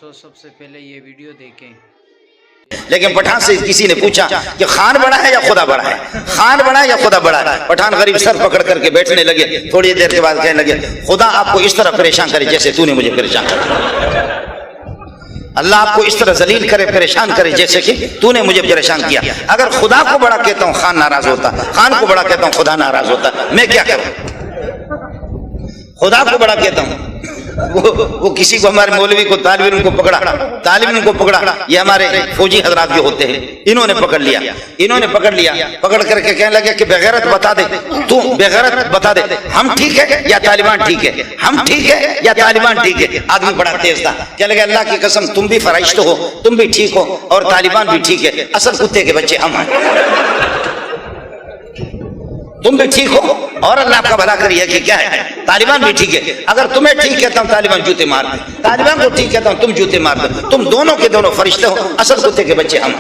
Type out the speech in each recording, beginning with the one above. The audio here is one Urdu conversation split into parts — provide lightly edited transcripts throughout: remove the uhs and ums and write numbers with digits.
دوستو سب سے پہلے یہ ویڈیو دیکھیں۔ لیکن پٹھان سے کسی نے پوچھا کہ خان بڑا ہے یا خدا بڑا ہے، خان بڑا ہے یا خدا بڑا ہے؟ پٹھان غریب سر پکڑ کر کے بیٹھنے لگے، تھوڑی دیر کے بعد کہنے لگے خدا آپ کو اس طرح پریشان کرے جیسے تو نے مجھے پریشان کیا، اللہ آپ کو اس طرح ذلیل کرے پریشان کرے جیسے کہ تو نے مجھے پریشان کیا۔ اگر خدا کو بڑا کہتا ہوں خان ناراض ہوتا، خان کو بڑا کہتا ہوں خدا ناراض ہوتا، میں کیا کروں؟ خدا کو بڑا کہتا ہوں، وہ کسی کو ہمارے مولوی کو طالب علم کو پکڑا، یہ ہمارے فوجی حضرات جو ہوتے ہیں انہوں نے پکڑ لیا، پکڑ کر کے کہنے لگے کہ بغیرت بتا دے، تو بغیرت بتا دے ہم ٹھیک ہے یا طالبان ٹھیک ہے، ہم ٹھیک ہے یا طالبان ٹھیک ہے؟ آدمی بڑا تیز تھا، کہنے لگے اللہ کی قسم تم بھی فرشت ہو، تم بھی ٹھیک ہو اور طالبان بھی ٹھیک ہے، اصل کتے کے بچے ہم ہیں، تم بھی ٹھیک ہو اور اللہ آپ کا بھلا کریے کہ کیا ہے طالبان بھی ٹھیک ہے، اگر تمہیں ٹھیک کہتا ہوں طالبان جوتے مار دیں، طالبان کو ٹھیک کہتا ہوں تم جوتے مار دو، تم دونوں کے دونوں فرشتے ہو، اصل کتے کے بچے ہم۔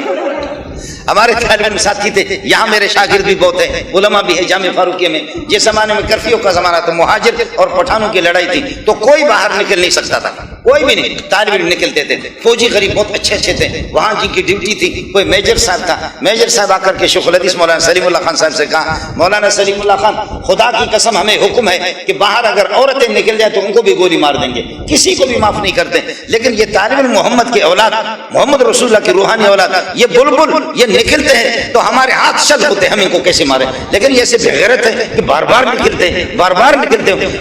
ہمارے طالب علم ساتھی تھے، یہاں میرے شاگرد بھی بہت ہیں، علماء بھی ہیں جامع فاروقیہ میں، جس زمانے میں کرفیو کا زمانہ تھا، مہاجر اور پٹھانوں کی لڑائی تھی تو کوئی باہر نکل نہیں سکتا تھا، کوئی بھی نہیں، طالب علم نکلتے تھے، فوجی غریب بہت اچھے تھے، وہاں جن کی ڈیوٹی تھی کوئی میجر صاحب تھا، میجر صاحب آ کر کے شیخ الحدیث مولانا سلیم اللہ خان صاحب سے کہا مولانا سلیم اللہ خان خدا کی قسم ہمیں حکم ہے کہ باہر اگر عورتیں نکل جائیں تو ان کو بھی گولی مار دیں گے، کسی کو بھی معاف نہیں کرتے، لیکن یہ طالب علم محمد کی اولاد، محمد رسول اللہ کی روحانی اولاد، یہ بلبل یہ نکلتے ہیں تو ہمارے ہاتھ شل ہوتے ہیں، ہم ان کو کیسے مارے؟ لیکن یہ ایسے بغیرت ہے کہ بار بار نکلتے ہیں،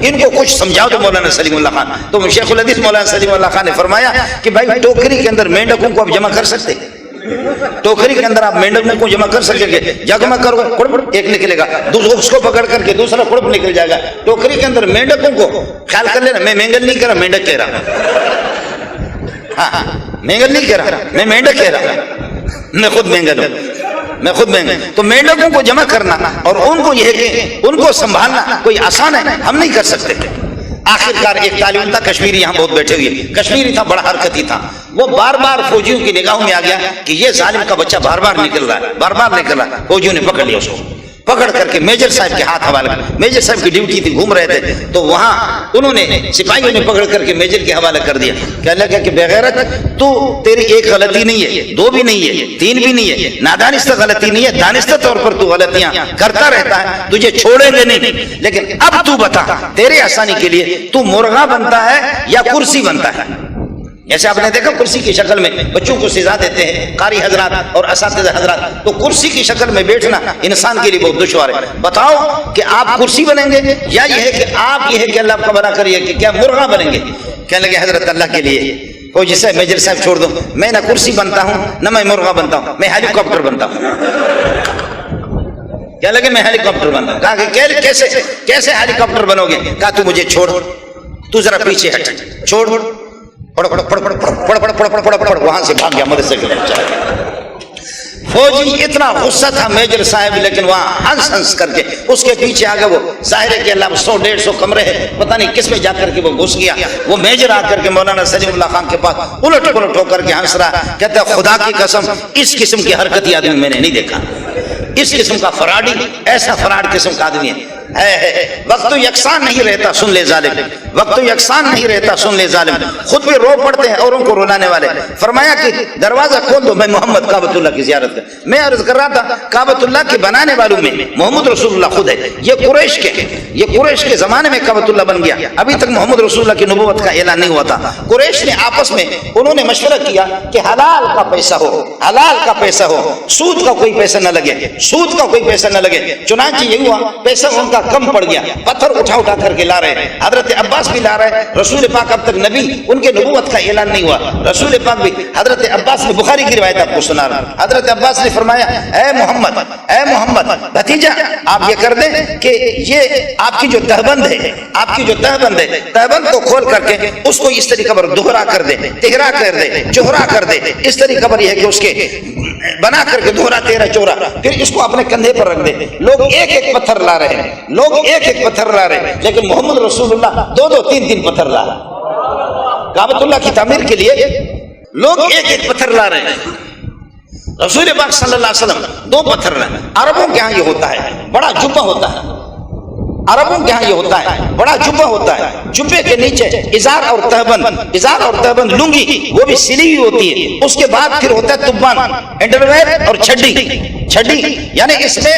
ان کو کچھ سمجھاؤ تو مولانا سلیم اللہ خان، تو شیخ الحدیث مولانا سلیم اللہ خان نے فرمایا کہ بھائی ٹوکری کے اندر مینڈکوں کو آپ جمع کر سکتے، ٹوکری کے اندر آپ مینڈکوں کو جمع کر سکیں گے، جمع کرو گے کڑپ ایک نکلے گا، اس کو پکڑ کر کے دوسرا کڑپ نکل جائے گا، ٹوکری کے اندر مینڈکوں کو خیال کر لینا، میں مینگل نہیں کہہ رہا، مینڈک کہہ رہا، ہاں مینگل نہیں کہہ رہا، میں مینڈک کہہ رہا، میں خود مینگل تو مینڈکوں کو جمع کرنا اور ان کو یہ کہ ان کو سنبھالنا کوئی آسان ہے، ہم نہیں کر سکتے۔ آخرکار ایک طالب تھا کشمیری، یہاں بہت بیٹھے ہوئے، کشمیری تھا، بڑا حرکتی تھا، وہ بار بار فوجیوں کی نگاہوں میں آ گیا کہ یہ ظالم کا بچہ بار بار نکل رہا ہے، فوجیوں نے پکڑ لیا اس کو، پکڑ کر کے میجر صاحب کے ہاتھ حوالہ کر، میجر صاحب کی ڈیوٹی تھی، گھوم رہے تھے تو وہاں انہوں نے سپاہیوں نے پکڑ کر کے میجر کے حوالے کر دیا، کہنے لگا کہ بغیرت تو تیری ایک غلطی نہیں ہے، دو بھی نہیں ہے، تین بھی نہیں ہے، نادانستہ غلطی نہیں ہے، دانستہ طور پر تو غلطیاں کرتا رہتا ہے، تجھے چھوڑیں گے نہیں، لیکن اب تو بتا تیرے آسانی کے لیے تو مرغا بنتا ہے یا کرسی بنتا ہے؟ جیسے آپ نے دیکھا کرسی کی شکل میں بچوں کو سزا دیتے ہیں قاری حضرات اور اساتذہ حضرات، تو کرسی کی شکل میں بیٹھنا انسان کے لیے بہت دشوار ہے، بتاؤ کہ آپ کرسی بنیں گے یا یہ ہے کہ آپ یہ ہے کہ اللہ آپ کا بھلا کریے کہ کیا مرغا بنیں گے؟ کہنے لگے حضرت اللہ کے لیے فوجی صاحب میجر صاحب چھوڑ دو، میں نہ کرسی بنتا ہوں نہ میں مرغا بنتا ہوں، میں ہیلی کاپٹر بنتا ہوں۔ کیا لگے میں ہیلی کاپٹر بنتا ہوں، کہا کہ کیسے ہیلی کاپٹر بنو گے؟ کہا تو مجھے چھوڑ، تو ذرا پیچھے ہٹ، چھوڑ، وہاں سے بھاگ گیا مدرسے کے لیے۔ فوجی اتنا غصہ تھا میجر صاحب، لیکن وہاں ہنس کر کے اس کے پیچھے آ گئے، وہ ظاہر ہے کہ اللہ 100-150 کمرے ہیں، پتہ نہیں کس میں جا کر کے وہ گھس گیا، وہ میجر آ کر کے مولانا سلیم اللہ خان کے پاس الٹ پلٹ ہو کر کے ہنس رہا، کہتا ہے خدا کی قسم اس قسم کی حرکتی آدمی میں نے نہیں دیکھا، اس قسم کا فراڈی، ایسا فراڈ قسم کا آدمی ہے۔ وقت تو یکساں نہیں رہتا سن لے ظالم، وقت تو یکساں نہیں رہتا سن لے ظالم، خود بھی رو پڑتے ہیں اوروں کو رلانے والے۔ فرمایا کہ دروازہ کھول دو، میں محمد کعبۃ اللہ کی زیارت کر، میں عرض کر رہا تھا کعبۃ اللہ کے بنانے والوں میں محمد رسول اللہ خود ہے، یہ قریش کے زمانے میں کعبۃ اللہ بن گیا، ابھی تک محمد رسول اللہ کی نبوت کا اعلان نہیں ہوا تھا۔ قریش نے آپس میں انہوں نے مشورہ کیا کہ حلال کا پیسہ ہو، سود کا کوئی پیسہ نہ لگے، چنانچہ یہ ہوا پیسہ ان کا کم پڑ گیا، پتھر اٹھا کر کے لا رہے، حضرت عباس بھی لا رہے، رسول پاک اب تک نبی ان کے نبوت کا اعلان نہیں ہوا، رسول پاک بھی، حضرت عباس نے بخاری کی روایت آپ کو سنا رہا، حضرت عباس نے فرمایا اے محمد بھتیجا آپ یہ کر دیں کہ یہ آپ کی جو تہبند ہے، تہبند کو کھول کر کے اس کو اس طریقے پر دوہرا کر دے، تہرا کر دے، چوہرا کر دے، اس طریقے پر یہ ہے کہ اس کے بنا کر کے دوہرا تیرا چورا، پھر اس کو اپنے کندھے پر رکھ دے۔ لوگ ایک ایک پتھر لا رہے ہیں، لیکن محمد رسول اللہ 2-3 پتھر لا رہے ہیں کعبۃ اللہ کی تعمیر کے لیے، لوگ ایک ایک پتھر لا رہے ہیں، رسول پاک صلی اللہ علیہ وسلم 2 پتھر لائے۔ عربوں کے ہاں یہ ہوتا ہے، بڑا جبہ ہوتا ہے، عربوں کے ہاں یہ ہوتا ہے، بڑا جبہ ہوتا ہے، جبے کے نیچے ازار اور تہبند لنگی وہ بھی سلی ہوئی ہوتی ہے، اس کے بعد پھر ہوتا ہے تبان، انڈرویر اور چھڈی، یعنی اس میں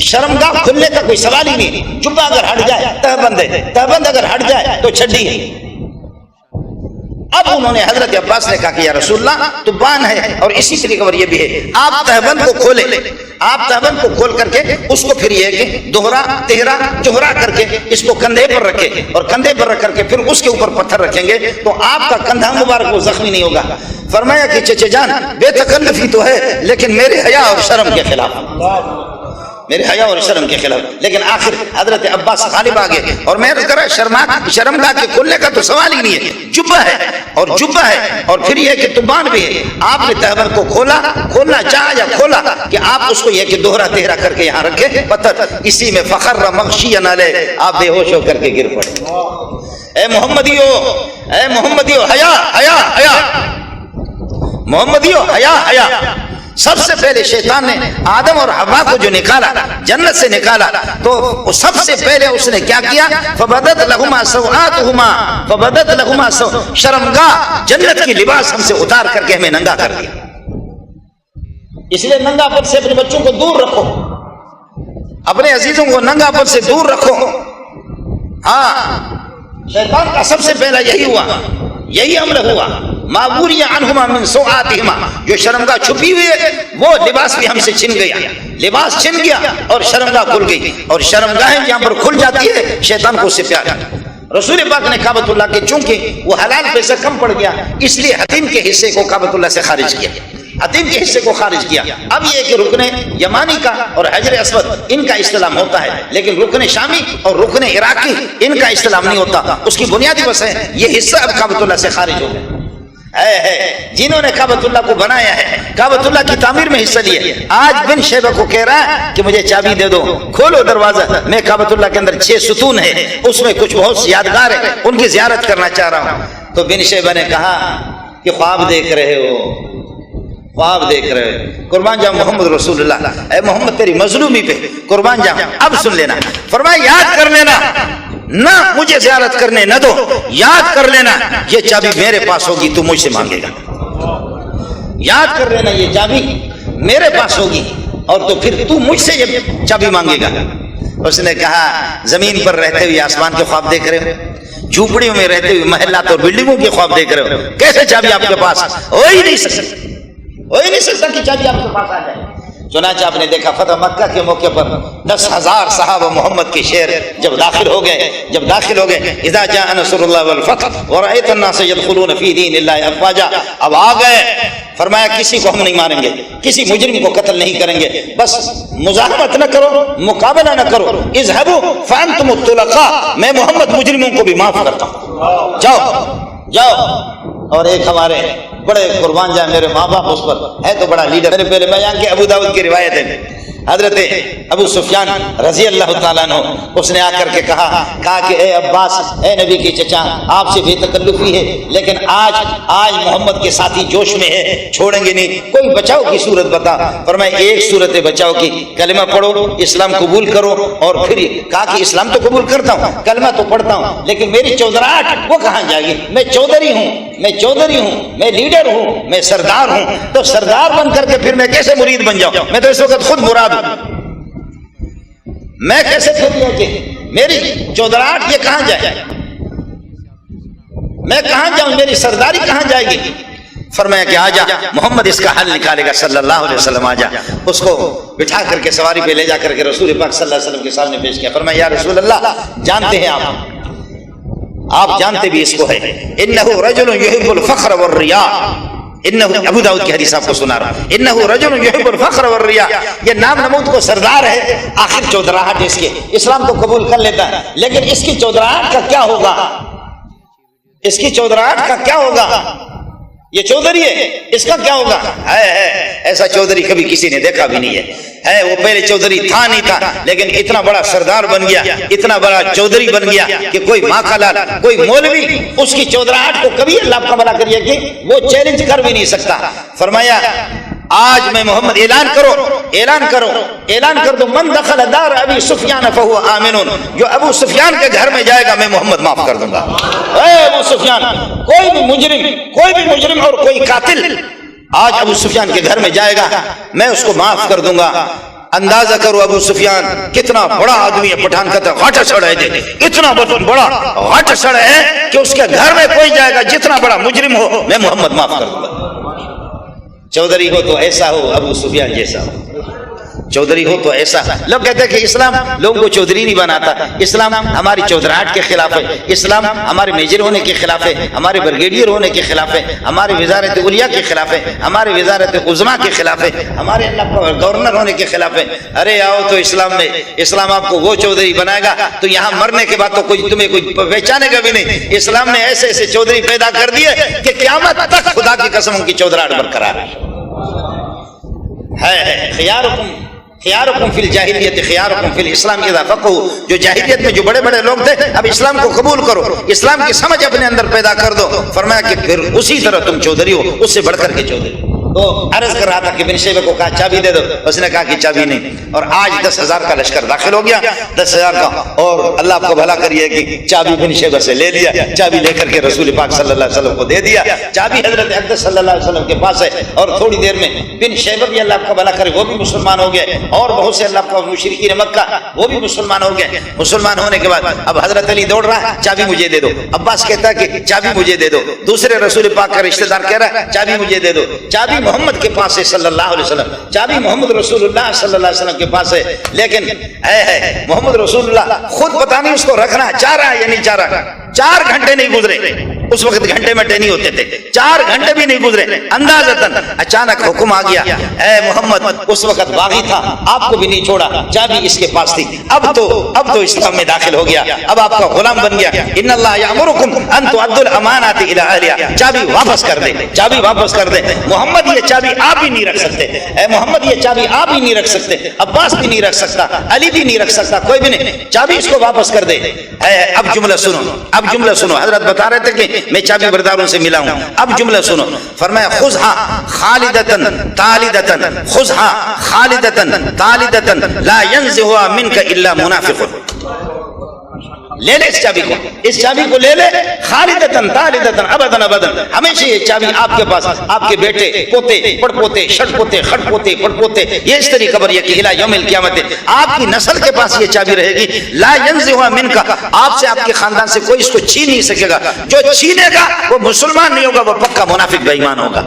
شرمگاہ کھلنے کا کوئی سوال ہی نہیں، جبہ اگر ہٹ جائے تہبند ہے، تہبند اگر ہٹ جائے تو چھڈی ہے۔ اب انہوں نے حضرت عباس نے کہا کہ یا رسول اللہ تبان ہے اور اسی طریقے پر یہ بھی ہے، آپ تہبند کو کھولیں، آپ تہبند کو کھول کر کے اس کو پھر یہ کہ دوہرا تہرا جوہرا کر کے اس کو کندھے پر رکھے، اور کندھے پر رکھ کر کے پھر اس کے اوپر پتھر رکھیں گے تو آپ کا کندھا مبارک وہ زخمی نہیں ہوگا۔ فرمایا کہ چچے جان بے تکلفی تو ہے لیکن میرے حیا اور شرم کے خلاف، میرے حیا اور شرم کے خلاف، لیکن آخر حضرت عباس غالب آ گئے، اور میں ذرا شرمگاہ کے کھلنے کا تو سوال ہی نہیں ہے، جبہ ہے اور پھر یہ کہ تبان بھی ہے۔ آپ نے تہبند کو کھولنا چاہا یا کھولا کہ آپ اس کو یہ کہ دوہرا تہرا کر کے یہاں رکھے پتھر، اسی میں فخر مغشی نالے، آپ بے ہوش ہو کر کے گر پڑے۔ اے محمدیو حیا محمدیو حیا۔ سب سے پہلے شیطان نے آدم اور حوا کو جو نکالا، جنت سے نکالا، تو سب سے پہلے اس نے کیا کیا؟ فبدت لہما سوآتہما شرمگاہ جنت کی لباس ہم سے اتار کر کے ہمیں ننگا کر دیا۔ اس لیے ننگا پن سے اپنے بچوں کو دور رکھو، اپنے عزیزوں کو ننگا پن سے دور رکھو۔ ہاں، شیطان کا سب سے پہلا یہی عمل ہوا، معبوری عنہما من سوآتہما، جو شرمگاہ چھپی ہوئی ہے وہ لباس بھی ہم سے چھن گیا اور شرمگاہ کھل گئی، اور شرمگاہیں جہاں پر کھل جاتی ہے شیطان کو اس سے پیار ہے۔ رسول پاک نے کعبۃ اللہ کے چونکہ وہ حلال پیسہ کم پڑ گیا اس لیے حتیم کے حصے کو کعبۃ اللہ سے خارج کیا، اب یہ کہ رکن یمانی کا اور حجر اسود ان کا استلام ہوتا ہے، لیکن رکن شامی اور رکن عراقی ان کا استلام نہیں ہوتا، اس کی بنیادی وجہ ہے یہ حصہ اب کعبۃ اللہ سے خارج ہو گیا ہے۔ جنہوں نے کعبۃ اللہ کو بنایا ہے، کعبۃ اللہ کی تعمیر میں حصہ لیا، آج بن شیبہ کو کہہ رہا ہے کہ مجھے چابی دے دو، کھولو دروازہ، میں کعبۃ اللہ کے اندر 6 ستون ہے، اس میں کچھ بہت یادگار ہے، ان کی زیارت کرنا چاہ رہا ہوں۔ تو بن شیبہ نے کہا کہ خواب دیکھ رہے ہو، قربان جاؤ محمد رسول اللہ، اے محمد تیری مظلومی پہ قربان جاؤ، اب سن لینا، فرمایا یاد کر لینا، نہ مجھے زیارت کرنے نہ دو، یاد کر لینا یہ چابی میرے پاس ہوگی تو مجھ سے مانگے گا، یاد کر لینا یہ چابی میرے پاس ہوگی اور تو پھر تو مجھ سے یہ چابی مانگے گا۔ اس نے کہا زمین پر رہتے ہوئے آسمان کے خواب دیکھ رہے ہو، جھوپڑیوں میں رہتے ہوئے محلات اور بلڈنگوں کے خواب دیکھ رہے ہو، کیسے چابی آپ کے پاس ہو ہی نہیں سکتا کہ چابی آپ کے پاس آ جائے۔ چنانچہ آپ نے دیکھا فتح مکہ کے موقع پر 10,000 صحابہ محمد کے شہر جب داخل ہو گئے اذا جاء نصر اللہ والفتح ورأيت الناس يدخلون في دين الله افواجا، اب آ گئے، فرمایا کسی کو ہم نہیں ماریں گے، کسی مجرم کو قتل نہیں کریں گے، بس مزاحمت نہ کرو، مقابلہ نہ کرو، اذهبوا فانتم الطلقاء، میں محمد مجرموں کو بھی معاف کرتا ہوں، جاؤ۔ اور ایک ہمارے بڑے قربان جائے میرے ماں باپ اس پر ہے تو بڑا لیڈر، میرے پہلے بیان کے ابو داؤد کی روایت ہے، حضرت ابو سفیان رضی اللہ تعالیٰ عنہ اس نے آ کر کے کہا کہ اے عباس، اے نبی کے چچا، آپ سے بے تکلفی ہے لیکن آج محمد کے ساتھی جوش میں ہے، چھوڑیں گے نہیں، کوئی بچاؤ کی صورت بتا۔ فرمایا ایک صورت بچاؤ کی، کلمہ پڑھو، اسلام قبول کرو، اور پھر کہا کہ اسلام تو قبول کرتا ہوں، کلمہ تو پڑھتا ہوں، لیکن میری چودراہٹ وہ کہاں جائے گی؟ میں چودھری ہوں، میں لیڈر ہوں، میں سردار ہوں، تو سردار بن کر کے پھر میں کیسے مرید بن جاؤں؟ میں تو اس وقت خود مراد ہوں، میں کیسے پھر لے کے میری چودراہٹ یہ کہاں جائے؟ میں کہاں جاؤں؟ میری سرداری کہاں جائے گی؟ فرمایا کہ آجا، محمد اس کا حل نکالے گا صلی اللہ علیہ وسلم، آجا۔ اس کو بٹھا کر کے سواری پہ لے جا کر کے رسول پاک صلی اللہ علیہ وسلم کے سامنے پیش کیا۔ فرمایا یا رسول اللہ، جانتے ہیں آپ جانتے بھی اس کو ہے، انہو رجل یحب الفخر والریاء، انہو ابو داؤد کی حدیث آپ کو سنا رہا، انہو رجل یحب الفخر والریاء، یہ نام نمود کو سردار ہے، آخر چودراہٹ اس کے، اسلام تو قبول کر لیتا ہے لیکن اس کی چودراہٹ کا کیا ہوگا؟ یہ چودھری ہے، اس کا کیا ہوگا؟ ایسا چودھری کبھی کسی نے دیکھا بھی نہیں ہے، وہ پہلے چودھری تھا نہیں تھا لیکن اتنا بڑا سردار بن گیا، اتنا بڑا چودھری بن گیا کہ کوئی ماں کا لال، کوئی مولوی اس کی چودراہٹ کو کبھی اللہ کا بھلا کریے کہ وہ چیلنج کر بھی نہیں سکتا۔ فرمایا آج میں محمد اعلان کر دو من دخل دار ابی سفیان فہو آمن، جو ابو سفیان کے گھر میں جائے گا میں محمد معاف کر دوں گا۔ اے ابو سفیان، کوئی بھی مجرم اور کوئی قاتل آج ابو سفیان کے گھر میں جائے گا میں اس کو معاف کر دوں گا۔ اندازہ کرو ابو سفیان کتنا بڑا آدمی ہے، پٹھان کہتا ہے غٹ سڑ ہے، اتنا بڑا غٹ سڑ ہے کہ اس کے گھر میں کوئی جائے گا جتنا بڑا مجرم ہو میں محمد معاف کر دوں گا۔ چودھری ہو تو ایسا ہو، ابو سفیان جیسا ہو، چودھری ہو تو ایسا۔ لوگ کہتے ہیں کہ اسلام لوگوں کو چودھری نہیں بناتا، اسلام ہماری چودھراہٹ کے خلاف ہے، اسلام ہمارے میجر ہونے کے خلاف ہے، ہمارے بریگیڈیئر ہونے کے خلاف ہے، ہمارے وزارت علیہ کے خلاف ہے، ہمارے وزارت عظمیٰ کے خلاف ہے، ہمارے اللہ کا گورنر ہونے کے خلاف ہے۔ ارے آؤ تو اسلام آپ کو وہ چودھری بنائے گا تو یہاں مرنے کے بعد تو تمہیں کوئی پہچانے گا بھی نہیں۔ اسلام نے ایسے ایسے چودھری پیدا کر دیے کہ قیامت تک خدا کی قسم ان کی چودھراہٹ برقرار ہے۔ خیارکم فی الجاہلیت خیارکم فی الاسلام اذا فقہوا، جو جاہلیت میں جو بڑے بڑے لوگ تھے اب اسلام کو قبول کرو، اسلام کی سمجھ اپنے اندر پیدا کر دو، فرمایا کہ پھر اسی طرح تم چودھری ہو، اس سے بڑھ کر کے چودھری۔ تو عرض کر رہا تھا کہ بن شیبہ کو کہا چابی دے دو، اس نے کہا کہ چابی نہیں، اور آج 10,000 کا لشکر داخل ہو گیا، 10,000 کا، اور اللہ آپ کو بھلا کریے کہ چابی بن شیبہ سے لے لیا، چابی لے کر کے رسول پاک صلی اللہ علیہ وسلم کو دے دیا۔ چابی حضرت اقدس صلی اللہ علیہ وسلم کے پاس ہے، اور تھوڑی دیر میں بن شیبہ بھی اللہ آپ کا بھلا کرے وہ بھی مسلمان ہو گئے، اور بہت سے اللہ کا مشرکین مکہ وہ بھی مسلمان ہو گئے۔ مسلمان ہونے کے بعد اب حضرت علی دوڑ رہا ہے چابی مجھے دے دو، عباس کہتا ہے کہ چابی مجھے دے دو، دوسرے رسول پاک کا رشتہ دار کہہ رہا ہے چابی مجھے دے دو، چابی محمد کے پاس ہے صلی اللہ علیہ وسلم، چابی محمد رسول اللہ صلی اللہ علیہ وسلم کے پاس ہے، لیکن ہے محمد رسول اللہ خود پتہ نہیں اس کو رکھنا چاہ رہا ہے یا نہیں چاہ رہا۔ 4 گھنٹے نہیں گزرے، اس وقت گھنٹے مٹے نہیں ہوتے تھے، 4 گھنٹے بھی نہیں گزرے، اندازتاً اچانک حکم آ گیا، اے محمد اس وقت باغی تھا، آپ کو بھی نہیں چھوڑا، چابی اس کے پاس تھی، اب تو اسلام میں داخل ہو گیا، اب آپ کا غلام بن گیا۔ ان اللہ یامرکم ان تؤدوا الامانات الی اہلہا، چابی واپس کر دے، چابی واپس کر دے۔ محمد یہ چابی آپ ہی نہیں رکھ سکتے، اے محمد یہ چابی آپ ہی نہیں رکھ سکتے، عباس بھی نہیں رکھ سکتا، علی بھی نہیں رکھ سکتا، کوئی بھی نہیں، چابی اس کو واپس کر دے۔ اب جملہ سنو، حضرت بتا رہے تھے کہ میں چابی برداروں سے ملا ہوں، اب جملہ سنو، فرمایا خذھا خالدتن تالدتن، خذھا خالدتن تالدتن لا ينزعها منك الا منافق۔ لے لے اس چابی کو لے لے، خالدتن تالدتن ابدن ابدن، ہمیشہ یہ چابی آپ کے پاس، آپ کے بیٹے پوتے پڑ پوتے شٹ پوتے خٹ پوتے پڑ پوتے یہ اس طریقے قبر یہ کہ الی یوم القیامت آپ کی نسل کے پاس یہ چابی رہے گی، لا ينزعها منك، آپ سے آپ کے خاندان سے کوئی اس کو چھین نہیں سکے گا، جو چھینے گا وہ مسلمان نہیں ہوگا، وہ پکا منافق بے ایمان ہوگا۔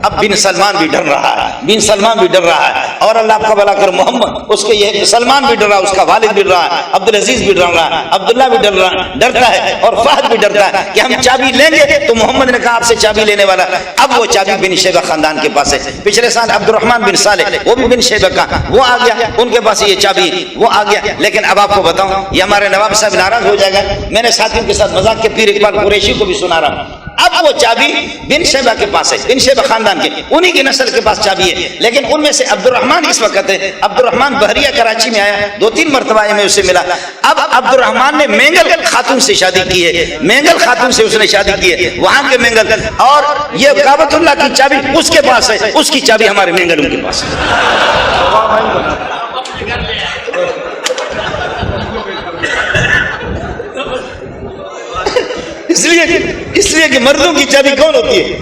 اب بن سلمان بھی ڈر رہا ہے، اور اللہ آپ کا بھلا کر محمد اس کے یہ سلمان بھی ڈر رہا ہے، اس کا والد بھی ڈر رہا ہے، عبدالعزیز بھی ڈر رہا ہے، عبداللہ بھی ڈرتا ہے، اور فہد بھی ڈرتا ہے کہ ہم چابی لیں گے تو محمد نے کہا آپ سے چابی لینے والا۔ اب وہ چابی بن شیبہ خاندان کے پاس ہے، پچھلے سال عبد الرحمن بن صالح وہ بھی بن شیبہ کا، وہ آ گیا، ان کے پاس یہ چابی وہ آ گیا۔ لیکن اب آپ کو بتاؤں یہ ہمارے نواب صاحب ناراض ہو جائے گا، میں نے ساتھیوں کے ساتھ مذاق کے پیر اقبال قریشی کو بھی سنا رہا ہوں، اب وہ چابی بن شیبہ کے پاس ہے، بن شیبہ خاندان کے، انہی کی نسل کے پاس چابی ہے، لیکن ان میں سے عبد الرحمن اس وقت ہے، عبد الرحمن بحریہ کراچی میں آیا، 2-3 مرتبہ میں اسے ملا۔ اب عبد الرحمن نے مینگل خاتون سے شادی کی ہے، مینگل خاتون سے اس نے شادی کی ہے، وہاں کے مینگل، اور یہ کعبۃ اللہ کی چابی اس کے پاس ہے، اس کی چابی ہمارے مینگل ان کے پاس ہے۔ اس لیے کہ مردوں کی چابی کون ہوتی ہے؟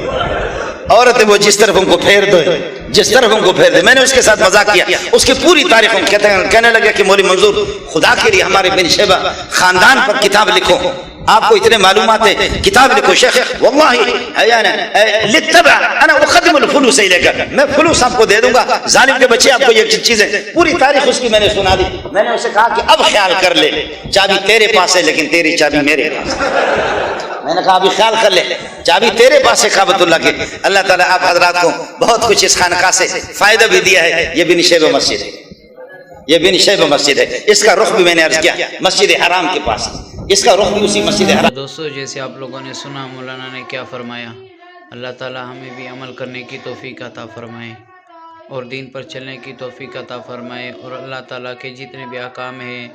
عورتیں وہ جس طرف ان کو پھیر دے، میں نے اس کے ساتھ مذاق کیا، اس کی پوری تاریخ کہنے لگے کہ مولوی منظور خدا کے لیے ہمارے بن شیبہ خاندان پر کتاب لکھو، آپ کو اتنے معلومات ہے، کتاب لکھو شیخ، واللہ لتبع انا اقدم الفلوس الیک، میں فلوس آپ کو دے دوں گا، ظالم کے بچے آپ کو یہ چیزیں، پوری تاریخ اس کی میں نے سنا دی۔ میں نے اسے کہا کہ اب خیال کر لے، چابی تیرے پاس ہے لیکن تیری چابی میرے پاس ہے۔ میں نے کہا ابھی خیال کر لے، چابی تیرے پاس ہے کعبۃ اللہ کی۔ اللہ تعالیٰ آپ حضرات کو بہت کچھ اس خانقاہ سے فائدہ بھی دیا ہے۔ یہ بن شیبہ مسجد ہے، یہ بن شیبہ مسجد ہے، اس کا رخ بھی میں نے عرض کیا مسجد حرام کے پاس، اس کا رخ بھی اسی مسجد حرام۔ دوستو جیسے آپ لوگوں نے سنا مولانا نے کیا فرمایا، اللہ تعالیٰ ہمیں بھی عمل کرنے کی توفیق عطا فرمائے اور دین پر چلنے کی توفیق عطا فرمائے، اور اللہ تعالیٰ کے جتنے بھی احکام ہیں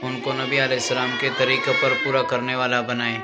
ان کو نبی علیہ السلام کے طریقے پر پورا کرنے والا بنائے۔